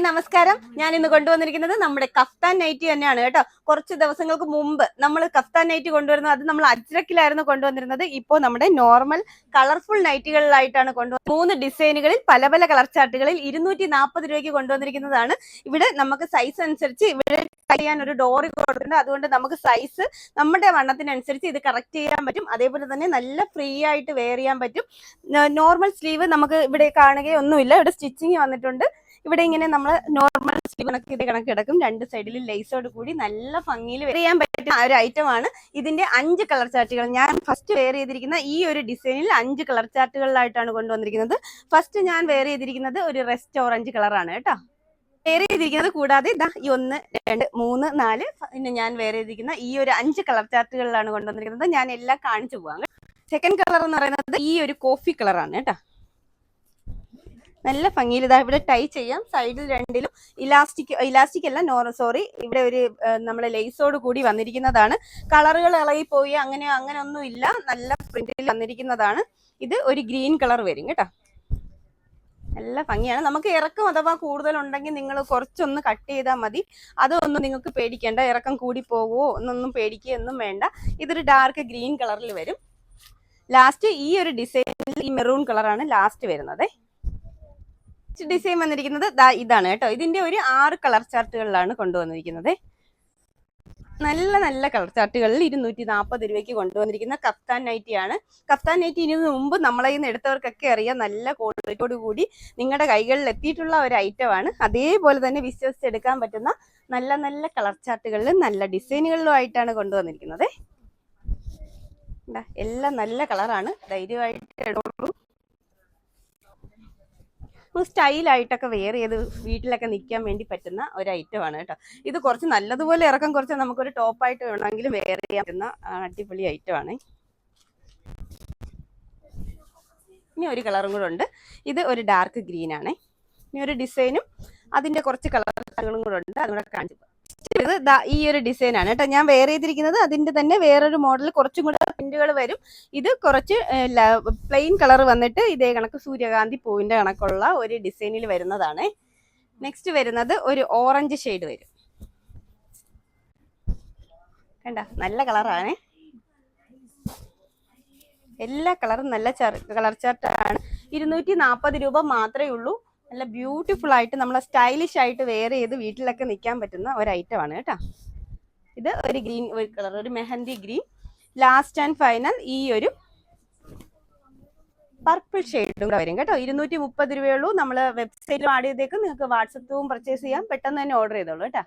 നമസ്കാരം. ഞാൻ ഇന്ന് കൊണ്ടുവന്നിരിക്കുന്നത് നമ്മുടെ കഫ്താൻ നൈറ്റി തന്നെയാണ് കേട്ടോ. കുറച്ച് ദിവസങ്ങൾക്ക് മുമ്പ് നമ്മൾ കഫ്താൻ നൈറ്റി കൊണ്ടുവരുന്നത് അത് നമ്മൾ അജ്രക്കിലായിരുന്നു കൊണ്ടുവന്നിരുന്നത്. ഇപ്പോൾ നമ്മുടെ നോർമൽ കളർഫുൾ നൈറ്റികളിലായിട്ടാണ് കൊണ്ടുവന്നത്. 3 ഡിസൈനുകളിൽ പല പല കളർ ചാർട്ടുകളിൽ 240 രൂപയ്ക്ക് കൊണ്ടുവന്നിരിക്കുന്നതാണ്. ഇവിടെ നമുക്ക് സൈസ് അനുസരിച്ച് ഇവിടെ ചെയ്യാൻ ഒരു ഡോറി കൊടുത്തിട്ടുണ്ട്. അതുകൊണ്ട് നമുക്ക് സൈസ് നമ്മുടെ വണ്ണത്തിനനുസരിച്ച് ഇത് കറക്റ്റ് ചെയ്യാൻ പറ്റും. അതേപോലെ തന്നെ നല്ല ഫ്രീ ആയിട്ട് വെയർ ചെയ്യാൻ പറ്റും. നോർമൽ സ്ലീവ് നമുക്ക് ഇവിടെ കാണുകയൊന്നുമില്ല. ഇവിടെ സ്റ്റിച്ചിങ് വന്നിട്ടുണ്ട്. ഇവിടെ ഇങ്ങനെ നമ്മൾ നോർമൽ സ്ലീവ് കണക്ക് കിടക്കും. 2 സൈഡിലും ലേസോട് കൂടി നല്ല ഭംഗിയിൽ വെയർ ചെയ്യാൻ പറ്റുന്ന ഒരു ഐറ്റം ആണ്. ഇതിന്റെ 5 കളർ ചാർട്ടുകൾ ഞാൻ ഫസ്റ്റ് വെയർ ചെയ്തിരിക്കുന്ന ഈ ഒരു ഡിസൈനിൽ 5 കളർ ചാർട്ടുകളിലായിട്ടാണ് കൊണ്ടുവന്നിരിക്കുന്നത്. ഫസ്റ്റ് ഞാൻ വെയർ ചെയ്തിരിക്കുന്നത് ഒരു റെസ്റ്റ് ഓറഞ്ച് കളറാണ് കേട്ടോ. വെയർ ചെയ്തിരിക്കുന്നത് കൂടാതെ ഈ 1, 2, 3, 4 പിന്നെ ഞാൻ വെയർ ചെയ്തിരിക്കുന്ന ഈ ഒരു 5 കളർ ചാർട്ടുകളിലാണ് കൊണ്ടുവന്നിരിക്കുന്നത്. ഞാൻ എല്ലാം കാണിച്ചു പോവാം. സെക്കൻഡ് കളർ എന്ന് പറയുന്നത് ഈ ഒരു കോഫി കളറാണ് കേട്ടോ. നല്ല ഭംഗിയിൽ ഇതാ ഇവിടെ ടൈ ചെയ്യാം. സൈഡിൽ രണ്ടിലും ഇലാസ്റ്റിക് അല്ല സോറി, ഇവിടെ ഒരു നമ്മളെ ലേസോട് കൂടി വന്നിരിക്കുന്നതാണ്. കളറുകൾ ഇളകിപ്പോയി അങ്ങനെ ഒന്നും ഇല്ല. നല്ല പ്രിന്റിൽ വന്നിരിക്കുന്നതാണ്. ഇത് ഒരു ഗ്രീൻ കളർ വരും കേട്ടോ. നല്ല ഭംഗിയാണ്. നമുക്ക് ഇറക്കം അഥവാ കൂടുതലുണ്ടെങ്കിൽ നിങ്ങൾ കുറച്ചൊന്ന് കട്ട് ചെയ്താൽ മതി. അതൊന്നും നിങ്ങൾക്ക് പേടിക്കേണ്ട. ഇറക്കം കൂടി പോകുമോ എന്നൊന്നും പേടിക്കുകയൊന്നും വേണ്ട. ഇതൊരു ഡാർക്ക് ഗ്രീൻ കളറിൽ വരും. ലാസ്റ്റ് ഈ ഒരു ഡിസൈനിൽ ഈ മെറൂൺ കളറാണ് ലാസ്റ്റ് വരുന്നത്. ഡിസൈൻ വന്നിരിക്കുന്നത് ഇതാണ് കേട്ടോ. ഇതിന്റെ ഒരു 6 കളർ ചാർട്ടുകളിലാണ് കൊണ്ടുവന്നിരിക്കുന്നത്. നല്ല നല്ല കളർ ചാർട്ടുകളിൽ 240 രൂപയ്ക്ക് കൊണ്ടുവന്നിരിക്കുന്ന കഫ്താൻ നൈറ്റിയാണ്. കഫ്താൻ നൈറ്റി ഇതിനു മുമ്പ് നമ്മളെ നിന്ന് എടുത്തവർക്കൊക്കെ അറിയാം. നല്ല ക്വാളിറ്റിയോട് കൂടി നിങ്ങളുടെ കൈകളിൽ എത്തിയിട്ടുള്ള ഒരു ഐറ്റമാണ്. അതേപോലെ തന്നെ വിശ്വസിച്ചെടുക്കാൻ പറ്റുന്ന നല്ല നല്ല കളർ ചാർട്ടുകളിലും നല്ല ഡിസൈനുകളിലും ആയിട്ടാണ് കൊണ്ടുവന്നിരിക്കുന്നത്. എല്ലാം നല്ല കളറാണ്. ധൈര്യമായിട്ട് എടുത്തോളൂ. സ്റ്റൈലായിട്ടൊക്കെ വെയർ ചെയ്ത് വീട്ടിലൊക്കെ നിൽക്കാൻ വേണ്ടി പറ്റുന്ന ഒരു ഐറ്റമാണ് കേട്ടോ. ഇത് കുറച്ച് നല്ലതുപോലെ ഇറക്കം കുറച്ച് നമുക്കൊരു ടോപ്പായിട്ട് വേണമെങ്കിലും വെയർ ചെയ്യാൻ പറ്റുന്ന അടിപൊളി ഐറ്റമാണ്. ഇനി ഒരു കളറും കൂടെ ഉണ്ട്. ഇത് ഒരു ഡാർക്ക് ഗ്രീൻ ആണ്. ഇനി ഒരു ഡിസൈനും അതിന്റെ കുറച്ച് കളറുകളും കൂടെ ഉണ്ട്. അതുകൂടെ കാണിച്ചു. ഇത് ഈ ഒരു ഡിസൈൻ ആണ് കേട്ടോ. ഞാൻ വെയർ ചെയ്തിരിക്കുന്നത് അതിന്റെ തന്നെ വേറൊരു മോഡൽ, കുറച്ചും കൂടെ പ്രിന്റുകൾ വരും. ഇത് കുറച്ച് പ്ലെയിൻ കളർ വന്നിട്ട് ഇതേ കണക്ക് സൂര്യകാന്തി പൂവിന്റെ കണക്കുള്ള ഒരു ഡിസൈനിൽ വരുന്നതാണ്. നെക്സ്റ്റ് വരുന്നത് ഒരു ഓറഞ്ച് ഷെയ്ഡ് വരും. കണ്ട നല്ല കളറാണ്. എല്ലാ കളറും നല്ല കളർ ചാർട്ടാണ്. 240 രൂപ മാത്രമേ ഉള്ളൂ. നല്ല ബ്യൂട്ടിഫുൾ ആയിട്ട് നമ്മളെ സ്റ്റൈലിഷ് ആയിട്ട് വെയർ ചെയ്ത് വീട്ടിലൊക്കെ നിൽക്കാൻ പറ്റുന്ന ഒരു ഐറ്റമാണ് കേട്ടോ. ഇത് ഒരു ഗ്രീൻ ഒരു കളർ, ഒരു mehndi green. Last and final ഈ ഒരു പർപ്പിൾ ഷെയ്ഡും കൂടെ വരും കേട്ടോ. 230 രൂപയുള്ളൂ. നമ്മൾ വെബ്സൈറ്റിൽ ആഡ് ചെയ്തേക്കും. നിങ്ങൾക്ക് വാട്സപ്പും പർച്ചേസ് ചെയ്യാം. പെട്ടെന്ന് തന്നെ ഓർഡർ ചെയ്തോളൂ കേട്ടോ.